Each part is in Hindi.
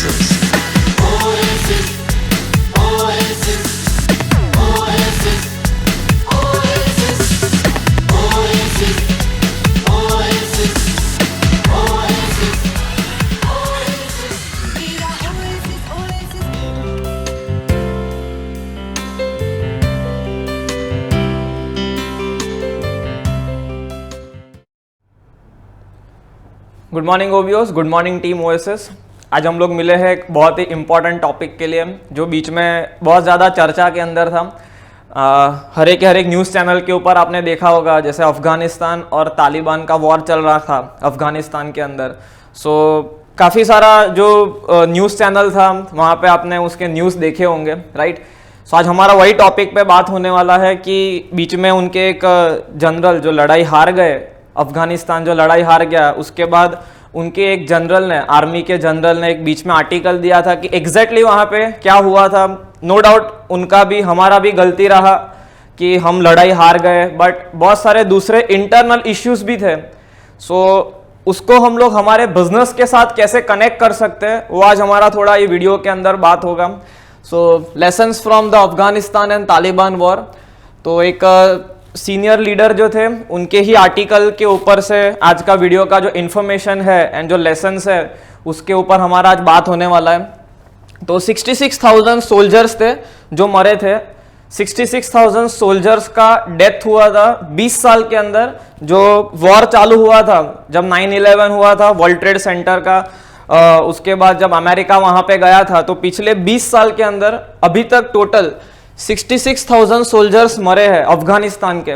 Oasis. Oasis. Oasis. Oasis. Oasis. Oasis. Oasis. Oasis. Oasis. Mira Oasis, Oasis. Good morning ओबियोस, गुड मॉर्निंग टीम ओएसएस। आज हम लोग मिले हैं एक बहुत ही इम्पॉर्टेंट टॉपिक के लिए जो बीच में बहुत ज़्यादा चर्चा के अंदर था। हर एक न्यूज़ चैनल के ऊपर आपने देखा होगा, जैसे अफ़गानिस्तान और तालिबान का वॉर चल रहा था अफ़गानिस्तान के अंदर। काफ़ी सारा जो न्यूज़ चैनल था वहाँ पे आपने उसके न्यूज़ देखे होंगे, राइट। आज हमारा वही टॉपिक पे बात होने वाला है कि बीच में उनके एक जनरल जो लड़ाई हार गए, अफगानिस्तान जो लड़ाई हार गया, उसके बाद उनके एक जनरल ने, आर्मी के जनरल ने एक बीच में आर्टिकल दिया था कि एग्जैक्टली वहाँ पे क्या हुआ था। नो डाउट उनका भी हमारा भी गलती रहा कि हम लड़ाई हार गए, बट बहुत सारे दूसरे इंटरनल इश्यूज भी थे। उसको हम लोग हमारे बिजनेस के साथ कैसे कनेक्ट कर सकते हैं, वो आज हमारा थोड़ा ये वीडियो के अंदर बात होगा। Lessons from the Afghanistan and Taliban war. तो एक सीनियर लीडर जो थे उनके ही आर्टिकल के ऊपर से आज का वीडियो का जो इन्फॉर्मेशन है एंड जो लेसन्स है उसके ऊपर हमारा आज बात होने वाला है। तो 66,000 सोल्जर्स थे जो मरे थे। 66,000 सोल्जर्स का डेथ हुआ था 20 साल के अंदर। जो वॉर चालू हुआ था, जब 9/11 हुआ था वर्ल्ड ट्रेड सेंटर का, उसके बाद जब अमेरिका वहां पे गया था, तो पिछले 20 साल के अंदर अभी तक टोटल 66,000 सोल्जर्स मरे हैं अफगानिस्तान के।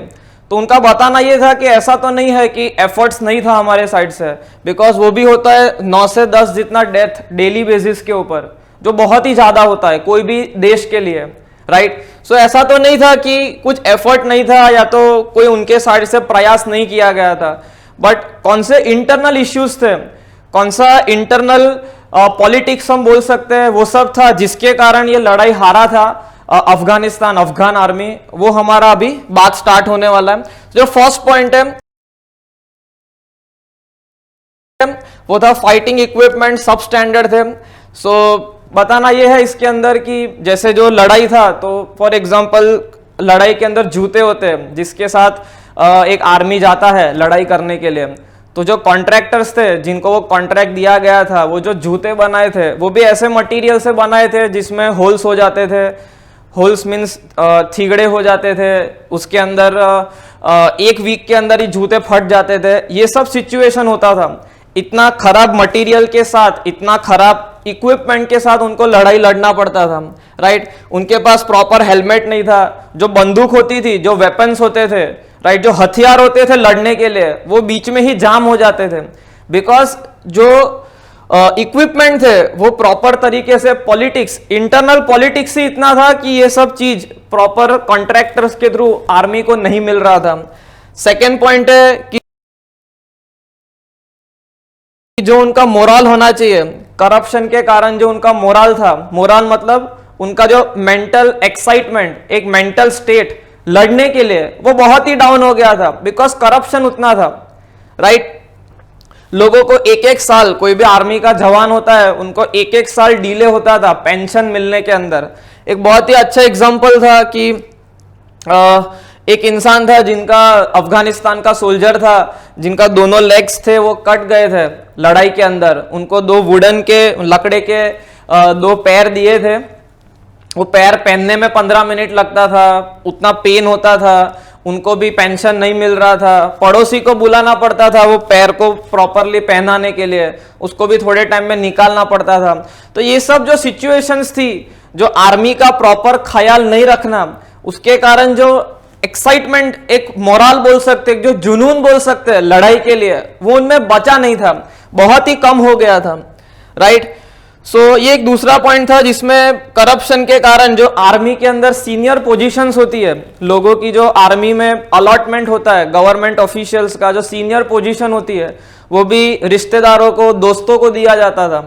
तो उनका बताना यह था कि ऐसा तो नहीं है कि एफर्ट्स नहीं था हमारे साइड से, बिकॉज वो भी होता है 9 से 10 जितना डेथ डेली बेसिस के ऊपर, जो बहुत ही ज्यादा होता है कोई भी देश के लिए, राइट। ऐसा तो नहीं था कि कुछ एफर्ट नहीं था या तो कोई उनके साइड से प्रयास नहीं किया गया था, बट कौन से इंटरनल इश्यूज थे, कौन सा इंटरनल पॉलिटिक्स हम बोल सकते हैं, वो सब था जिसके कारण ये लड़ाई हारा था अफगानिस्तान, अफगान आर्मी। वो हमारा अभी बात स्टार्ट होने वाला है। जो फर्स्ट पॉइंट है वो था फाइटिंग इक्विपमेंट सब स्टैंडर्ड थे। बताना ये है इसके अंदर कि जैसे जो लड़ाई था, तो फॉर एग्जांपल लड़ाई के अंदर जूते होते हैं जिसके साथ एक आर्मी जाता है लड़ाई करने के लिए। तो जो कॉन्ट्रैक्टर्स थे जिनको वो कॉन्ट्रैक्ट दिया गया था, वो जो जूते बनाए थे वो भी ऐसे मटेरियल से बनाए थे जिसमें होल्स हो जाते थे। होल्स मीन्स थिगड़े हो जाते थे, उसके अंदर एक वीक के अंदर ही जूते फट जाते थे। ये सब सिचुएशन होता था। इतना खराब मटेरियल के साथ, इतना खराब इक्विपमेंट के साथ उनको लड़ाई लड़ना पड़ता था, राइट। उनके पास प्रॉपर हेलमेट नहीं था। जो बंदूक होती थी, जो वेपन्स होते थे, राइट, जो हथियार होते थे लड़ने के लिए, वो बीच में ही जाम हो जाते थे, बिकॉज जो इक्विपमेंट थे वो प्रॉपर तरीके से, पॉलिटिक्स, इंटरनल पॉलिटिक्स ही इतना था कि ये सब चीज प्रॉपर कॉन्ट्रैक्टर्स के थ्रू आर्मी को नहीं मिल रहा था। सेकेंड पॉइंट है कि जो उनका मोरल होना चाहिए, करप्शन के कारण जो उनका मोरल था, मोरल मतलब उनका जो मेंटल एक्साइटमेंट, एक मेंटल स्टेट लड़ने के लिए, वो बहुत ही डाउन हो गया था, बिकॉज करप्शन उतना था, राइट। लोगों को एक साल, कोई भी आर्मी का जवान होता है उनको एक साल डिले होता था पेंशन मिलने के अंदर। एक बहुत ही अच्छा एग्जांपल था कि एक इंसान था जिनका, अफगानिस्तान का सोल्जर था, जिनका दोनों लेग्स थे वो कट गए थे लड़ाई के अंदर। उनको 2 वुडन के, लकड़े के 2 पैर दिए थे। वो पैर पहनने में 15 मिनट लगता था, उतना पेन होता था, उनको भी पेंशन नहीं मिल रहा था। पड़ोसी को बुलाना पड़ता था वो पैर को प्रॉपरली पहनाने के लिए, उसको भी थोड़े टाइम में निकालना पड़ता था। तो ये सब जो सिचुएशंस थी, जो आर्मी का प्रॉपर ख्याल नहीं रखना, उसके कारण जो एक्साइटमेंट, एक मोरल बोल सकते, जो जुनून बोल सकते हैं लड़ाई के लिए, वो उनमें बचा नहीं था, बहुत ही कम हो गया था, राइट। ये एक दूसरा पॉइंट था जिसमें करप्शन के कारण जो आर्मी के अंदर सीनियर पोजीशंस होती है, लोगों की जो आर्मी में अलॉटमेंट होता है, गवर्नमेंट ऑफिशियल्स का जो सीनियर पोजीशन होती है, वो भी रिश्तेदारों को, दोस्तों को दिया जाता था।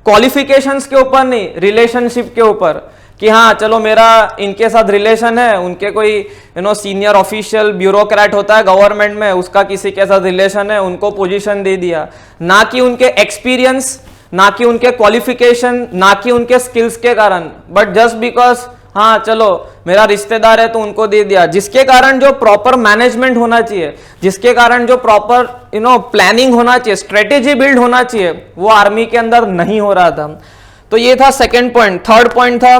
क्वालिफिकेशंस के ऊपर नहीं, रिलेशनशिप के ऊपर, कि हाँ चलो मेरा इनके साथ रिलेशन है, उनके कोई सीनियर ऑफिशियल ब्यूरोक्रेट होता है गवर्नमेंट में, उसका किसी के साथ रिलेशन है, उनको पोजीशन दे दिया, ना कि उनके एक्सपीरियंस, ना कि उनके क्वालिफिकेशन, ना कि उनके स्किल्स के कारण, बट जस्ट बिकॉज हाँ चलो मेरा रिश्तेदार है तो उनको दे दिया, जिसके कारण जो प्रॉपर मैनेजमेंट होना चाहिए, जिसके कारण जो प्रॉपर प्लानिंग होना चाहिए, स्ट्रेटेजी बिल्ड होना चाहिए, वो आर्मी के अंदर नहीं हो रहा था। तो ये था सेकेंड पॉइंट। थर्ड पॉइंट था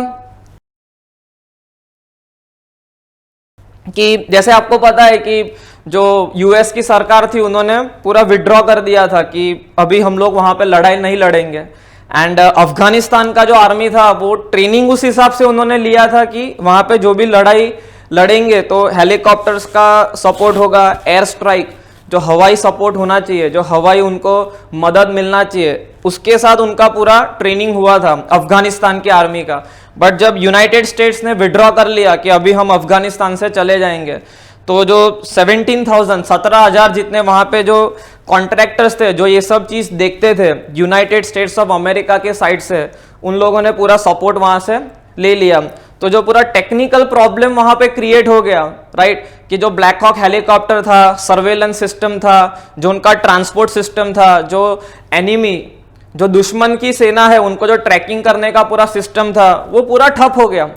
कि जैसे आपको पता है कि जो यूएस की सरकार थी उन्होंने पूरा विड्रॉ कर दिया था कि अभी हम लोग वहां पे लड़ाई नहीं लड़ेंगे, एंड अफगानिस्तान का जो आर्मी था वो ट्रेनिंग उस हिसाब से उन्होंने लिया था कि वहां पे जो भी लड़ाई लड़ेंगे तो हेलीकॉप्टर्स का सपोर्ट होगा, एयर स्ट्राइक, जो हवाई सपोर्ट होना चाहिए, जो हवाई उनको मदद मिलना चाहिए, उसके साथ उनका पूरा ट्रेनिंग हुआ था अफगानिस्तान की आर्मी का। बट जब यूनाइटेड स्टेट्स ने विड्रॉ कर लिया कि अभी हम अफगानिस्तान से चले जाएंगे, तो जो 17,000 जितने वहां पे जो कॉन्ट्रैक्टर्स थे जो ये सब चीज देखते थे यूनाइटेड स्टेट्स ऑफ अमेरिका के साइड से, उन लोगों ने पूरा सपोर्ट वहां से ले लिया। तो जो पूरा टेक्निकल प्रॉब्लम वहां पे क्रिएट हो गया, राइट, कि जो ब्लैक हॉक हेलीकॉप्टर था, सर्वेलेंस सिस्टम था, जो उनका ट्रांसपोर्ट सिस्टम था, जो एनिमी, जो दुश्मन की सेना है उनको जो ट्रैकिंग करने का पूरा सिस्टम था, वो पूरा ठप हो गया।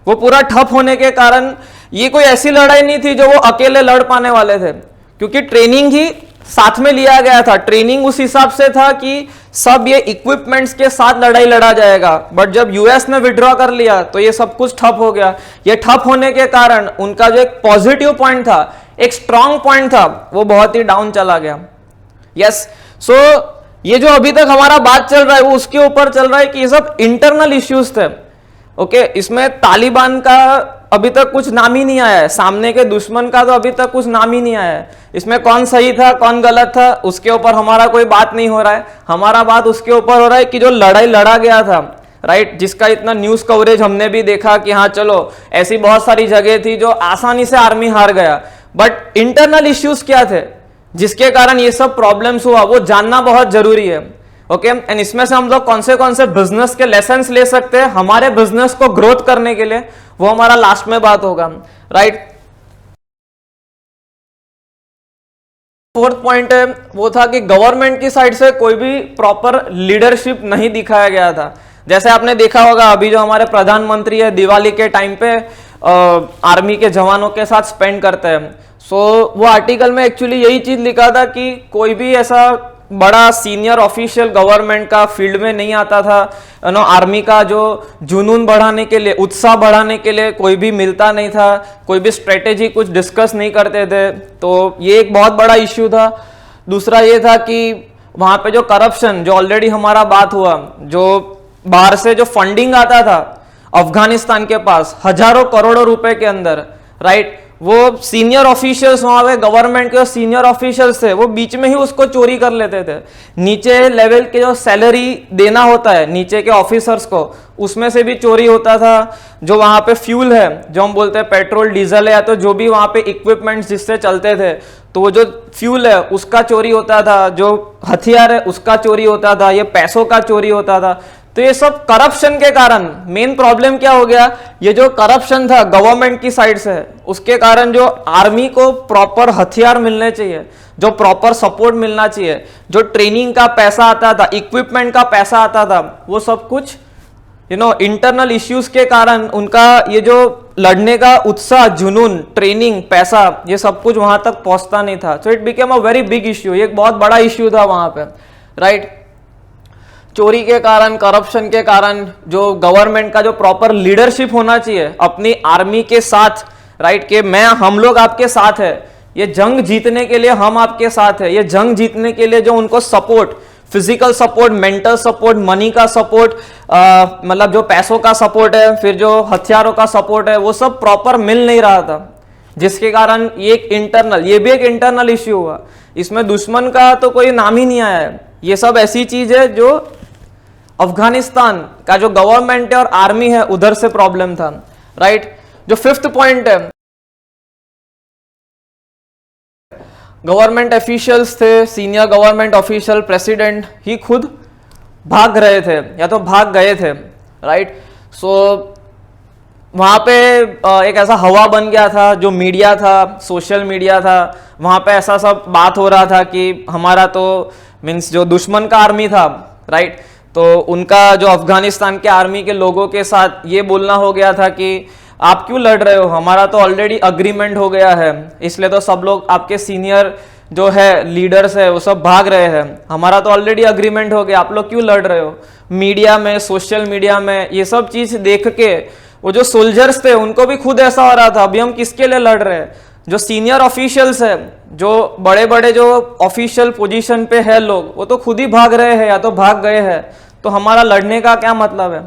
वो पूरा ठप होने के कारण ये कोई ऐसी लड़ाई नहीं थी जो वो अकेले लड़ पाने वाले थे, क्योंकि ट्रेनिंग ही साथ में लिया गया था। ट्रेनिंग उस हिसाब से था कि सब ये इक्विपमेंट्स के साथ लड़ाई लड़ा जाएगा, बट जब यूएस ने विड्रॉ कर लिया तो ये सब कुछ ठप हो गया। ये ठप होने के कारण उनका जो एक पॉजिटिव पॉइंट था, एक स्ट्रांग पॉइंट था, वो बहुत ही डाउन चला गया। यस, सो ये जो अभी तक हमारा बात चल रहा है वो उसके ऊपर चल रहा है कि ये सब इंटरनल इश्यूज थे। ओके, इसमें तालिबान का अभी तक कुछ नाम ही नहीं आया है, सामने के दुश्मन का तो अभी तक कुछ नाम ही नहीं आया है। इसमें कौन सही था कौन गलत था उसके ऊपर हमारा कोई बात नहीं हो रहा है। हमारा बात उसके ऊपर हो रहा है कि जो लड़ाई लड़ा गया था, राइट, जिसका इतना न्यूज कवरेज हमने भी देखा कि हाँ चलो ऐसी बहुत सारी जगह थी जो आसानी से आर्मी हार गया, बट इंटरनल इश्यूज क्या थे जिसके कारण ये सब प्रॉब्लम्स हुआ, वो जानना बहुत जरूरी है। ओके, एंड इसमें से हम लोग कौन से बिजनेस के लेसन्स ले सकते हैं हमारे बिजनेस को ग्रोथ करने के लिए, वो हमारा लास्ट में बात होगा, राइट। फोर्थ पॉइंट है वो था कि गवर्नमेंट की साइड से कोई भी प्रॉपर लीडरशिप नहीं दिखाया गया था। जैसे आपने देखा होगा अभी जो हमारे प्रधानमंत्री है दिवाली के टाइम पे आर्मी के जवानों के साथ स्पेंड करते हैं। सो वो आर्टिकल में एक्चुअली यही चीज लिखा था कि कोई भी ऐसा बड़ा सीनियर ऑफिशियल गवर्नमेंट का फील्ड में नहीं आता था, आर्मी का जो जुनून बढ़ाने के लिए, उत्साह बढ़ाने के लिए कोई भी मिलता नहीं था, कोई भी स्ट्रेटेजी कुछ डिस्कस नहीं करते थे। तो ये एक बहुत बड़ा इश्यू था। दूसरा ये था कि वहां पे जो करप्शन, जो ऑलरेडी हमारा बात हुआ, जो बाहर से जो फंडिंग आता था अफगानिस्तान के पास हजारों करोड़ों रुपए के अंदर, राइट, वो सीनियर ऑफिशियल्स वहां पे गवर्नमेंट के सीनियर ऑफिशियल्स थे, वो बीच में ही उसको चोरी कर लेते थे। नीचे लेवल के जो सैलरी देना होता है नीचे के ऑफिसर्स को, उसमें से भी चोरी होता था। जो वहां पे फ्यूल है, जो हम बोलते हैं पेट्रोल डीजल है, या तो जो भी वहां पे इक्विपमेंट्स जिससे चलते थे, तो वो जो फ्यूल है उसका चोरी होता था, जो हथियार है उसका चोरी होता था, ये पैसों का चोरी होता था। तो ये सब करप्शन के कारण मेन प्रॉब्लम क्या हो गया, ये जो करप्शन था गवर्नमेंट की साइड से, उसके कारण जो आर्मी को प्रॉपर हथियार मिलने चाहिए, जो प्रॉपर सपोर्ट मिलना चाहिए, जो ट्रेनिंग का पैसा आता था, इक्विपमेंट का पैसा आता था, वो सब कुछ इंटरनल इश्यूज के कारण उनका ये जो लड़ने का उत्साह, जुनून, ट्रेनिंग, पैसा, ये सब कुछ वहां तक पहुंचता नहीं था। So it became a very big issue, ये एक बहुत बड़ा इश्यू था वहां पे, राइट। चोरी के कारण, करप्शन के कारण जो गवर्नमेंट का जो प्रॉपर लीडरशिप होना चाहिए अपनी आर्मी के साथ, राइट, कि हम लोग आपके साथ है, ये जंग जीतने के लिए हम आपके साथ है, ये जंग जीतने के लिए जो उनको support, physical support, mental support, money का सपोर्ट, मतलब जो पैसों का सपोर्ट है, फिर जो हथियारों का सपोर्ट है, वो सब प्रॉपर मिल नहीं रहा था, जिसके कारण ये भी एक इंटरनल इश्यू हुआ। इसमें दुश्मन का तो कोई नाम ही नहीं आया है। ये सब ऐसी चीज है जो अफगानिस्तान का जो गवर्नमेंट है और आर्मी है उधर से प्रॉब्लम था, राइट। जो फिफ्थ पॉइंट है, गवर्नमेंट ऑफिशियल्स थे, सीनियर गवर्नमेंट ऑफिशियल, प्रेसिडेंट ही खुद भाग रहे थे या तो भाग गए थे, राइट। सो वहां पे एक ऐसा हवा बन गया था, जो मीडिया था, सोशल मीडिया था, वहां पे ऐसा सब बात हो रहा था कि हमारा तो मीन्स जो दुश्मन का आर्मी था, राइट, तो उनका जो अफगानिस्तान के आर्मी के लोगों के साथ ये बोलना हो गया था कि आप क्यों लड़ रहे हो, हमारा तो ऑलरेडी अग्रीमेंट हो गया है, इसलिए तो सब लोग आपके सीनियर जो है लीडर्स है वो सब भाग रहे हैं, हमारा तो ऑलरेडी अग्रीमेंट हो गया, आप लोग क्यों लड़ रहे हो। मीडिया में, सोशल मीडिया में ये सब चीज देख के वो जो सोल्जर्स थे उनको भी खुद ऐसा हो रहा था, अभी हम किसके लिए लड़ रहे हैं। जो सीनियर ऑफिशियल्स है, जो बड़े बड़े जो ऑफिशियल पोजीशन पे है लोग, वो तो खुद ही भाग रहे हैं या तो भाग गए हैं, तो हमारा लड़ने का क्या मतलब है,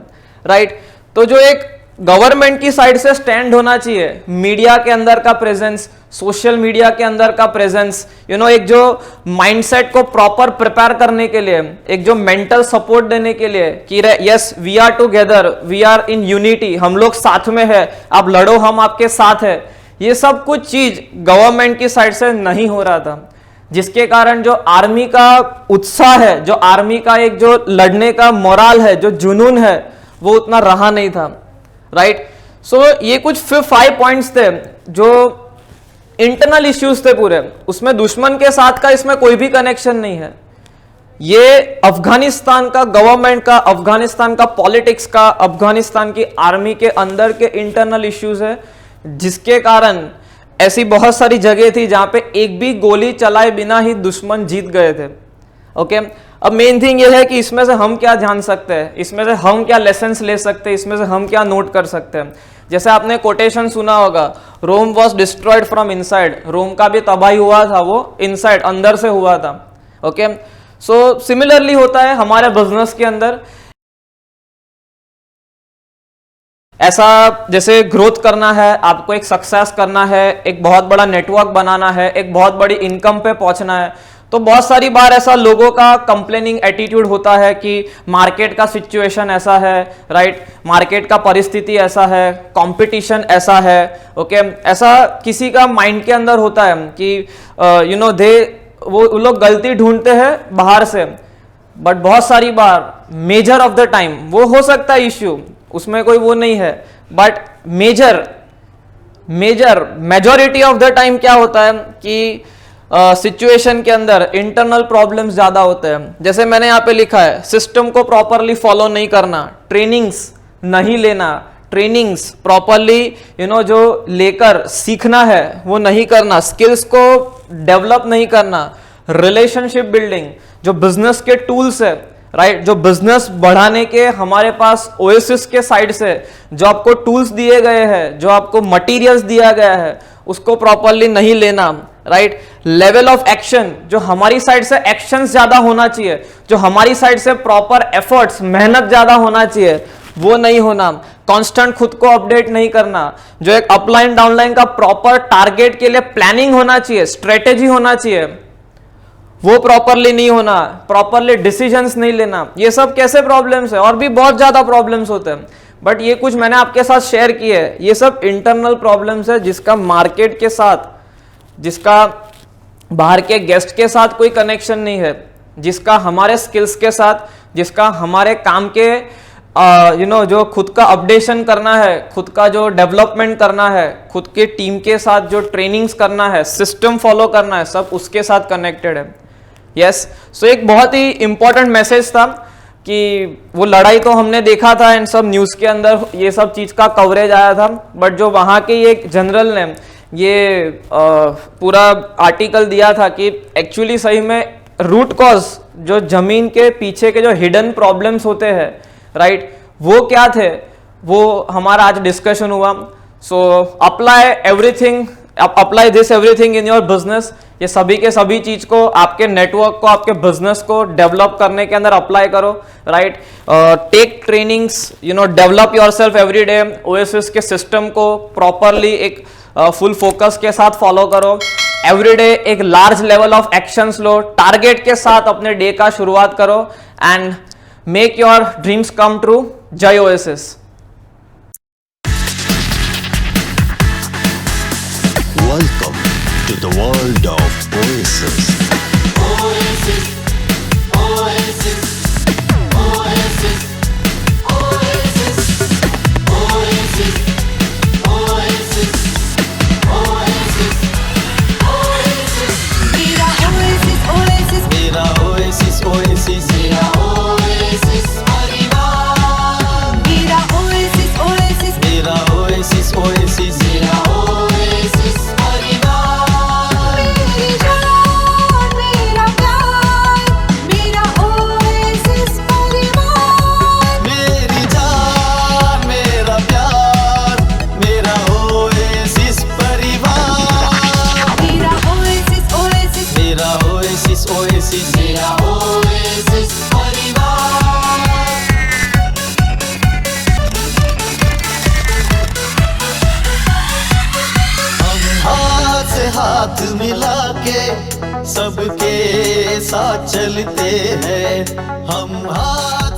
राइट। तो जो एक गवर्नमेंट की साइड से स्टैंड होना चाहिए, मीडिया के अंदर का प्रेजेंस, सोशल मीडिया के अंदर का प्रेजेंस, एक जो माइंडसेट को प्रॉपर प्रिपेयर करने के लिए, एक जो मेंटल सपोर्ट देने के लिए कि yes we are together, we are in unity, हम लोग साथ में है, आप लड़ो हम आपके साथ है, ये सब कुछ चीज गवर्नमेंट की साइड से नहीं हो रहा था, जिसके कारण जो आर्मी का उत्साह है, जो आर्मी का एक जो लड़ने का मोराल है, जो जुनून है, वो उतना रहा नहीं था, राइट। सो ये कुछ 5 पॉइंट्स थे जो इंटरनल इश्यूज थे पूरे, उसमें दुश्मन के साथ का इसमें कोई भी कनेक्शन नहीं है। ये अफगानिस्तान का गवर्नमेंट का, अफगानिस्तान का पॉलिटिक्स का, अफगानिस्तान की आर्मी के अंदर के इंटरनल इश्यूज है, जिसके कारण ऐसी बहुत सारी जगह थी जहां पे एक भी गोली चलाए बिना ही दुश्मन जीत गए थे। ओके, अब मेन थिंग ये है कि इसमें से हम क्या जान सकते हैं, इसमें से हम क्या लेसन्स ले सकते हैं, इसमें से हम क्या नोट कर सकते हैं। जैसे आपने कोटेशन सुना होगा, Rome was destroyed from inside, Rome का भी तबाही हुआ था वो इनसाइड, अंदर से हुआ था। ओके, सो सिमिलरली होता है हमारे बिजनेस के अंदर, ऐसा जैसे ग्रोथ करना है, आपको एक सक्सेस करना है, एक बहुत बड़ा नेटवर्क बनाना है, एक बहुत बड़ी इनकम पे पहुंचना है, तो बहुत सारी बार ऐसा लोगों का कंप्लेनिंग एटीट्यूड होता है कि मार्केट का सिचुएशन ऐसा है, राइट, मार्केट का परिस्थिति ऐसा है, कंपटीशन ऐसा है। ओके, ऐसा किसी का माइंड के अंदर होता है कि वो लोग गलती ढूंढते हैं बाहर से, बट बहुत सारी बार मेजर ऑफ द टाइम वो हो सकता है इश्यू, उसमें कोई वो नहीं है, but majority of the time क्या होता है कि सिचुएशन के अंदर इंटरनल प्रॉब्लम्स ज्यादा होते हैं। जैसे मैंने यहाँ पे लिखा है, सिस्टम को प्रॉपरली फॉलो नहीं करना, ट्रेनिंग्स नहीं लेना, ट्रेनिंग्स प्रॉपरली जो लेकर सीखना है वो नहीं करना, स्किल्स को डेवलप नहीं करना, रिलेशनशिप बिल्डिंग, जो बिजनेस के टूल्स है, राइट, जो बिजनेस बढ़ाने के हमारे पास ओएसिस के साइड से जो आपको टूल्स दिए गए हैं, जो आपको मटेरियल्स दिया गया है, उसको प्रॉपरली नहीं लेना, राइट। लेवल ऑफ एक्शन, जो हमारी साइड से एक्शंस ज्यादा होना चाहिए, जो हमारी साइड से प्रॉपर एफर्ट्स, मेहनत ज्यादा होना चाहिए, वो नहीं होना। कांस्टेंट खुद को अपडेट नहीं करना, जो एक अपलाइन डाउनलाइन का प्रॉपर टारगेट के लिए प्लानिंग होना चाहिए, स्ट्रेटेजी होना चाहिए, वो प्रॉपरली नहीं होना, प्रॉपरली डिसीजंस नहीं लेना, ये सब कैसे प्रॉब्लम्स है, और भी बहुत ज्यादा प्रॉब्लम्स होते हैं, बट ये कुछ मैंने आपके साथ शेयर किए है, ये सब इंटरनल प्रॉब्लम्स है जिसका मार्केट के साथ, जिसका बाहर के गेस्ट के साथ कोई कनेक्शन नहीं है, जिसका हमारे स्किल्स के साथ, जिसका हमारे काम के जो खुद का अपडेशन करना है, खुद का जो डेवलपमेंट करना है, खुद के टीम के साथ जो ट्रेनिंग्स करना है, सिस्टम फॉलो करना है, सब उसके साथ कनेक्टेड है। यस, सो एक बहुत ही इंपॉर्टेंट मैसेज था कि वो लड़ाई तो हमने देखा था इन सब न्यूज़ के अंदर, ये सब चीज़ का कवरेज आया था, बट जो वहाँ के एक जनरल ने ये पूरा आर्टिकल दिया था कि एक्चुअली सही में रूट कॉज, जो जमीन के पीछे के जो हिडन प्रॉब्लम्स होते हैं, राइट, वो क्या थे, वो हमारा आज डिस्कशन हुआ। So apply this everything in your business, ये सभी के सभी चीज को, आपके नेटवर्क को, आपके बिजनेस को डेवलप करने के अंदर अप्लाई करो, right. Take trainings, develop yourself every day, Oasis के सिस्टम को प्रॉपरली एक फुल फोकस के साथ फॉलो करो, एवरीडे एक लार्ज लेवल ऑफ एक्शंस लो, टारगेट के साथ अपने डे का शुरुआत करो, and make your dreams come true. जय Oasis. Welcome to the world of Oasis. Oasis, Oasis, Oasis, Oasis, Oasis, Oasis, Oasis, Oasis. Mira Oasis, Oasis, Mira Oasis, Oasis. Mira Oasis, हाथ मिला के सबके साथ चलते हैं हम हाथ